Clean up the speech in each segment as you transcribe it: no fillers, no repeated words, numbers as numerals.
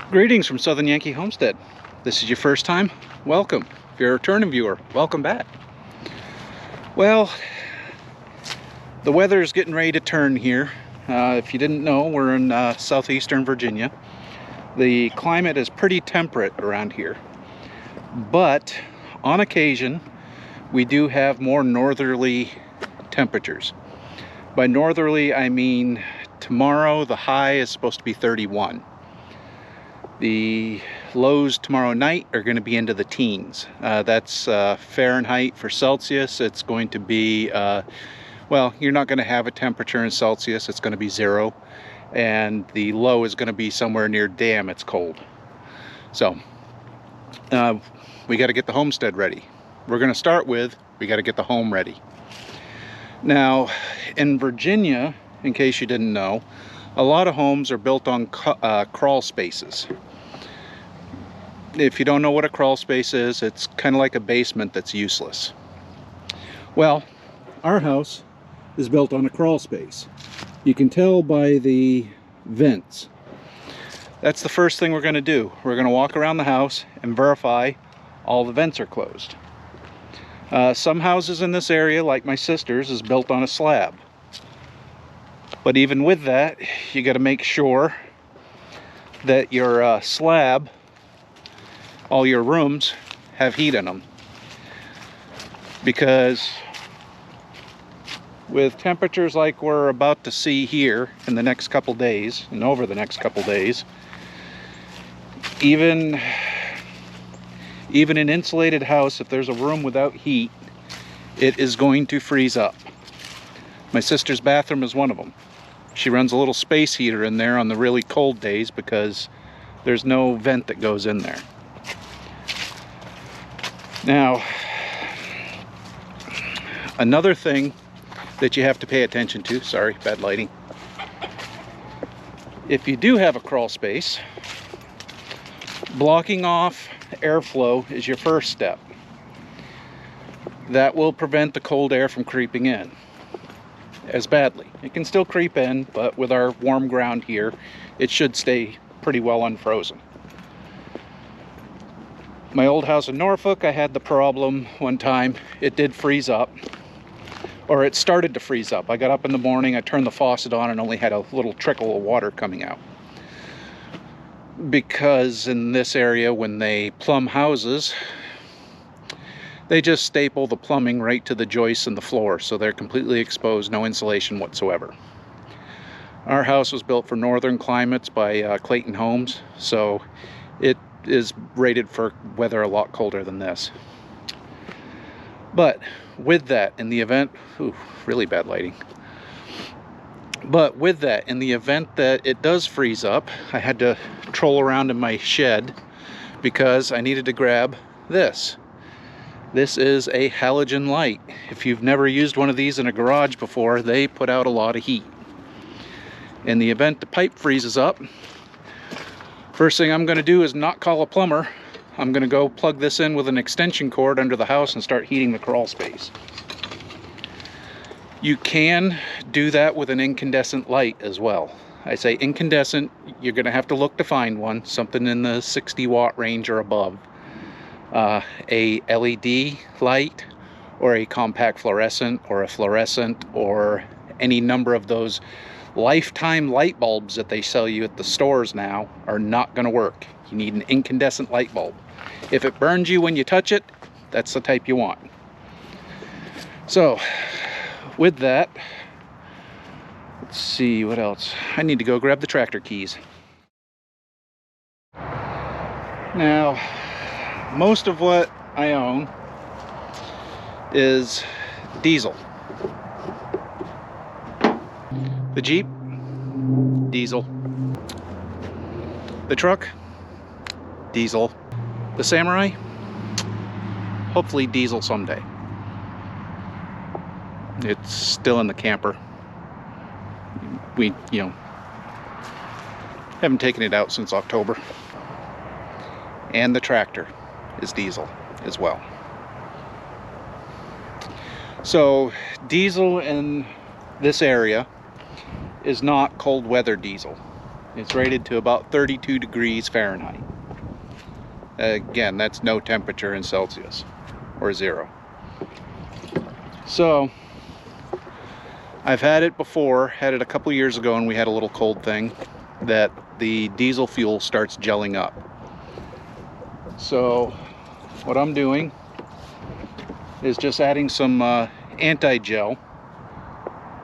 Greetings from Southern Yankee Homestead. This is your first time? Welcome. If you're a returning viewer, welcome back. Well, the weather is getting ready to turn here. If you didn't know, we're in southeastern Virginia. The climate is pretty temperate around here, but on occasion we do have more northerly temperatures. By northerly, I mean tomorrow the high is supposed to be 31. The lows tomorrow night are going to be into the teens. That's Fahrenheit. For Celsius, it's going to be, well, you're not going to have a temperature in Celsius. It's going to be 0. And the low is going to be somewhere near, damn, it's cold. So, we got to get the homestead ready. We're going to start with, we got to get the home ready. Now, in Virginia, in case you didn't know, a lot of homes are built on crawl spaces. If you don't know what a crawl space is, it's kind of like a basement that's useless. Well, our house is built on a crawl space. You can tell by the vents. That's the first thing we're going to do. We're going to walk around the house and verify all the vents are closed. Some houses in this area, like my sister's, is built on a slab. But even with that, you got to make sure that your slab, all your rooms, have heat in them. Because with temperatures like we're about to see here in the next couple days, and over the next couple days, even an insulated house, if there's a room without heat, it is going to freeze up. My sister's bathroom is one of them. She runs a little space heater in there on the really cold days because there's no vent that goes in there. Now, another thing that you have to pay attention to, sorry, bad lighting. If you do have a crawl space, blocking off airflow is your first step. That will prevent the cold air from creeping in as badly. It can still creep in, but with our warm ground here, it should stay pretty well unfrozen. My old house in Norfolk, I had the problem one time. It did freeze up, or it started to freeze up. I got up in the morning, I turned the faucet on and only had a little trickle of water coming out. Because in this area, when they plumb houses, they just staple the plumbing right to the joists in the floor, so they're completely exposed, no insulation whatsoever. Our house was built for northern climates by Clayton Homes, so it is rated for weather a lot colder than this. But with that, in the event, ooh, really bad lighting. But with that, in the event that it does freeze up, I had to troll around in my shed because I needed to grab this. This is a halogen light. If you've never used one of these in a garage before, they put out a lot of heat. In the event the pipe freezes up, first thing I'm going to do is not call a plumber. I'm going to go plug this in with an extension cord under the house and start heating the crawl space. You can do that with an incandescent light as well. I say incandescent, you're going to have to look to find one, something in the 60 watt range or above. A LED light, or a compact fluorescent, or a fluorescent, or any number of those lifetime light bulbs that they sell you at the stores now are not going to work. You need an incandescent light bulb. If it burns you when you touch it, that's the type you want. So with that, let's see what else. I need to go grab the tractor keys. Now, most of what I own is diesel. The Jeep, diesel. The truck, diesel. The Samurai, hopefully diesel someday. It's still in the camper. We, haven't taken it out since October. And the tractor is diesel as well. So diesel in this area is not cold weather diesel. It's rated to about 32 degrees Fahrenheit. Again, that's no temperature in Celsius, or 0. So, I've had it before, had it a couple years ago, and we had a little cold thing, that the diesel fuel starts gelling up. So, what I'm doing is just adding some anti-gel.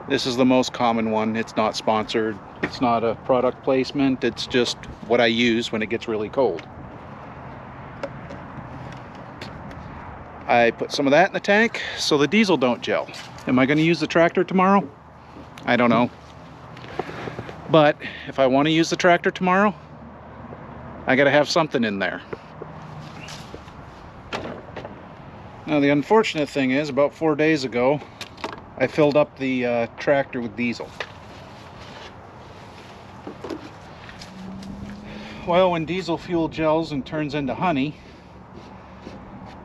This is the most common one. It's not sponsored. It's not a product placement. It's just what I use when it gets really cold. I put some of that in the tank so the diesel don't gel. Am I going to use the tractor tomorrow? I don't know. But if I want to use the tractor tomorrow, I got to have something in there. Now the unfortunate thing is, about 4 days ago, I filled up the tractor with diesel. Well, when diesel fuel gels and turns into honey,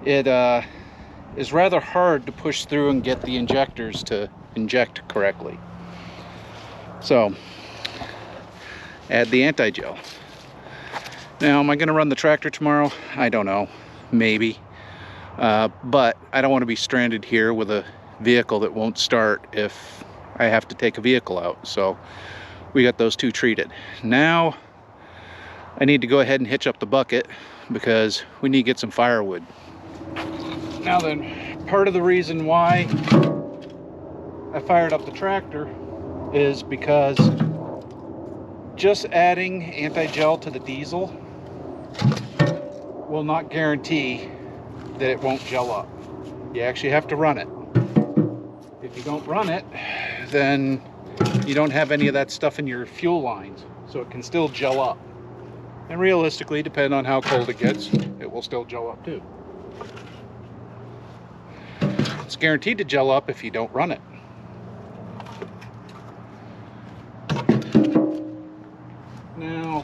it is rather hard to push through and get the injectors to inject correctly. So, add the anti-gel. Now, am I going to run the tractor tomorrow? I don't know. Maybe. But I don't want to be stranded here with a vehicle that won't start if I have to take a vehicle out. So we got those two treated. Now I need to go ahead and hitch up the bucket because we need to get some firewood. Now then, part of the reason why I fired up the tractor is because just adding anti-gel to the diesel will not guarantee that it won't gel up. You actually have to run it. If you don't run it, then you don't have any of that stuff in your fuel lines, so it can still gel up. And realistically, depending on how cold it gets, it will still gel up too. It's guaranteed to gel up if you don't run it. Now,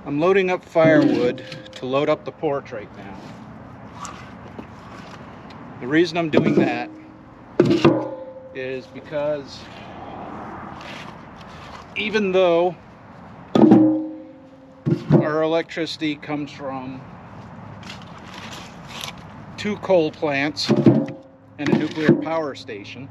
I'm loading up firewood to load up the porch right now. The reason I'm doing that is because even though our electricity comes from 2 coal plants and a nuclear power station,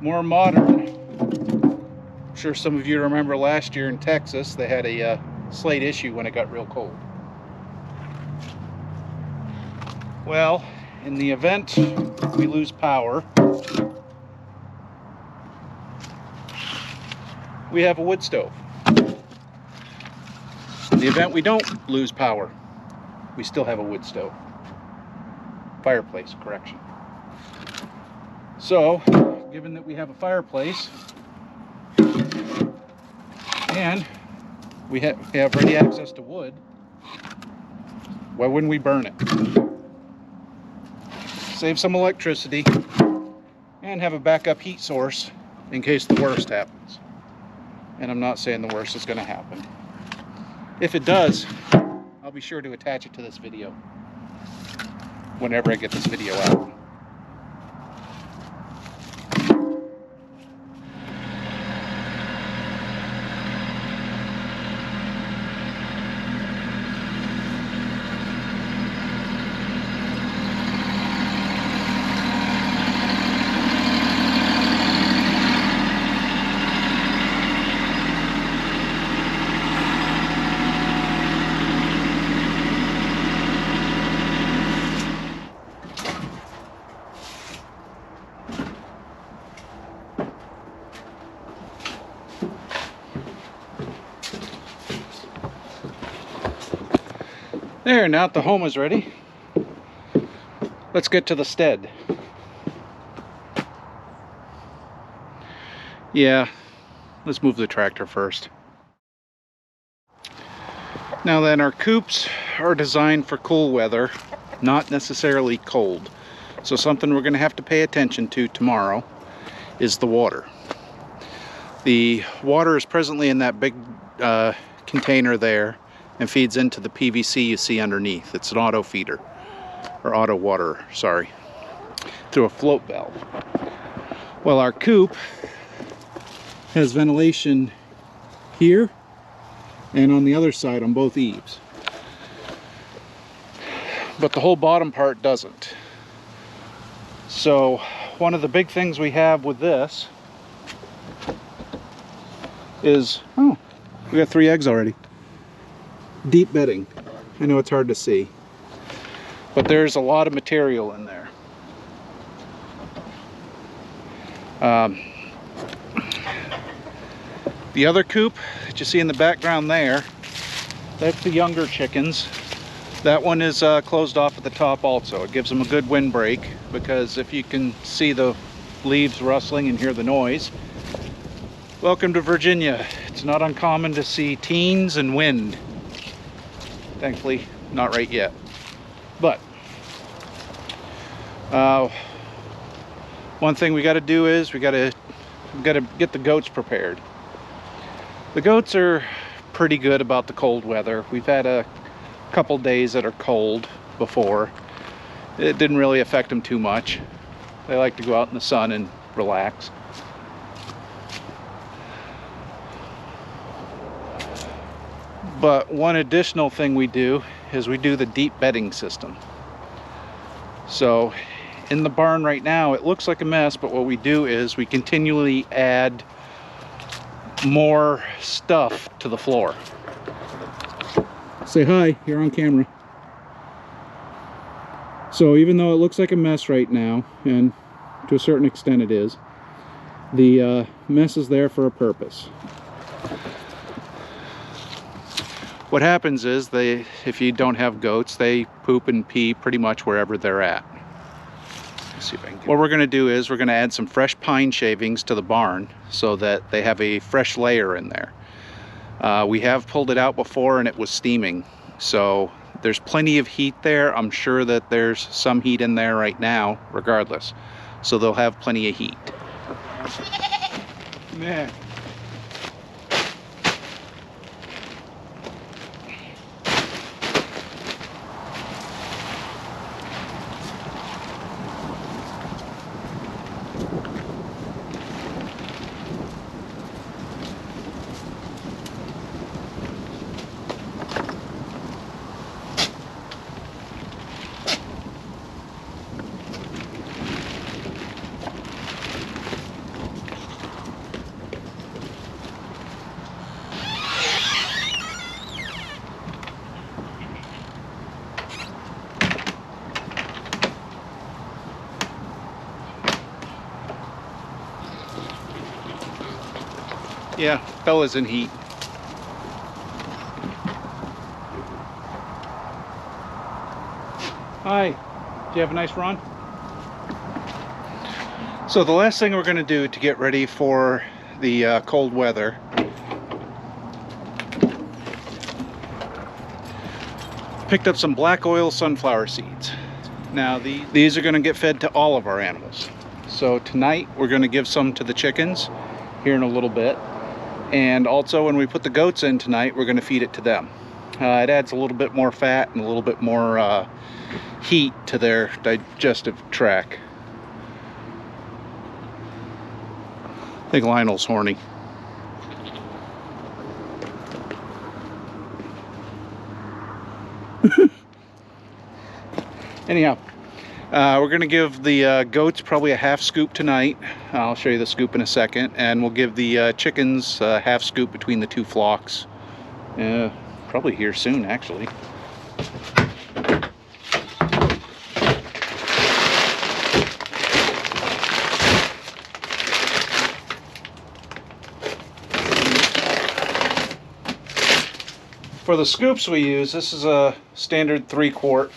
more modern, I'm sure some of you remember last year in Texas they had a slight issue when it got real cold. Well, in the event we lose power, we have a wood stove. In the event we don't lose power, we still have a wood stove. Fireplace, correction. So, given that we have a fireplace and we have ready access to wood, why wouldn't we burn it? Save some electricity and have a backup heat source in case the worst happens. And I'm not saying the worst is going to happen. If it does, I'll be sure to attach it to this video whenever I get this video out. There, now that the home is ready, let's get to the stead. Yeah, let's move the tractor first. Now then, our coops are designed for cool weather, not necessarily cold. So something we're going to have to pay attention to tomorrow is the water. The water is presently in that big container there and feeds into the PVC you see underneath. It's an auto feeder, or auto water, sorry, through a float valve. Well, our coop has ventilation here and on the other side on both eaves, but the whole bottom part doesn't. So one of the big things we have with this is, oh, we got 3 eggs already. Deep bedding. I know it's hard to see, but there's a lot of material in there. The other coop that you see in the background there, that's the younger chickens. That one is closed off at the top also. It gives them a good windbreak, because if you can see the leaves rustling and hear the noise. Welcome to Virginia. It's not uncommon to see teens and wind. Thankfully, not right yet. But one thing we got to do is we got to get the goats prepared. The goats are pretty good about the cold weather. We've had a couple days that are cold before. It didn't really affect them too much. They like to go out in the sun and relax. But one additional thing we do is we do the deep bedding system. So in the barn right now, it looks like a mess, but what we do is we continually add more stuff to the floor. Say hi, you're on camera. So even though it looks like a mess right now, and to a certain extent it is, the mess is there for a purpose. What happens is, if you don't have goats, they poop and pee pretty much wherever they're at. Let's see if I can what we're going to do is we're going to add some fresh pine shavings to the barn so that they have a fresh layer in there. We have pulled it out before and it was steaming, so there's plenty of heat there. I'm sure that there's some heat in there right now regardless, so they'll have plenty of heat. Man. Yeah, Bella's in heat. Hi, do you have a nice run? So the last thing we're going to do to get ready for the cold weather picked up some black oil sunflower seeds. Now these are going to get fed to all of our animals. So tonight we're going to give some to the chickens here in a little bit. And also when we put the goats in tonight, we're going to feed it to them. It adds a little bit more fat and a little bit more heat to their digestive tract. I think Lionel's horny. Anyhow, we're going to give the goats probably a half scoop tonight. I'll show you the scoop in a second. And we'll give the chickens a half scoop between the 2 flocks. Probably here soon, actually. For the scoops we use, this is a standard 3-quart.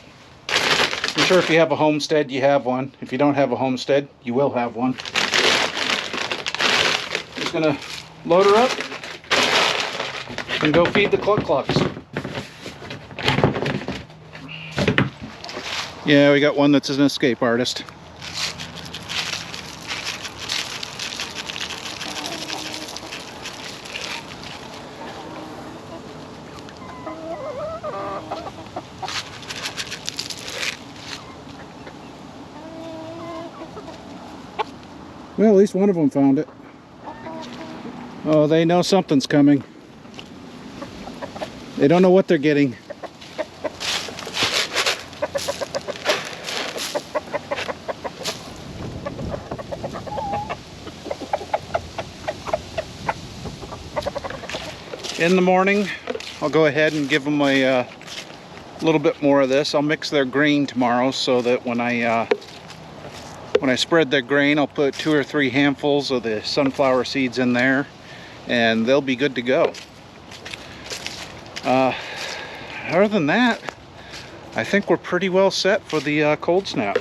I'm sure if you have a homestead, you have one. If you don't have a homestead, you will have one. Just gonna load her up and go feed the clucks. Yeah, we got one that's an escape artist. Well, at least one of them found it. Oh, they know something's coming. They don't know what they're getting. In the morning, I'll go ahead and give them a little bit more of this. I'll mix their grain tomorrow so that when I spread their grain, I'll put 2 or 3 handfuls of the sunflower seeds in there, and they'll be good to go. Other than that, I think we're pretty well set for the cold snap.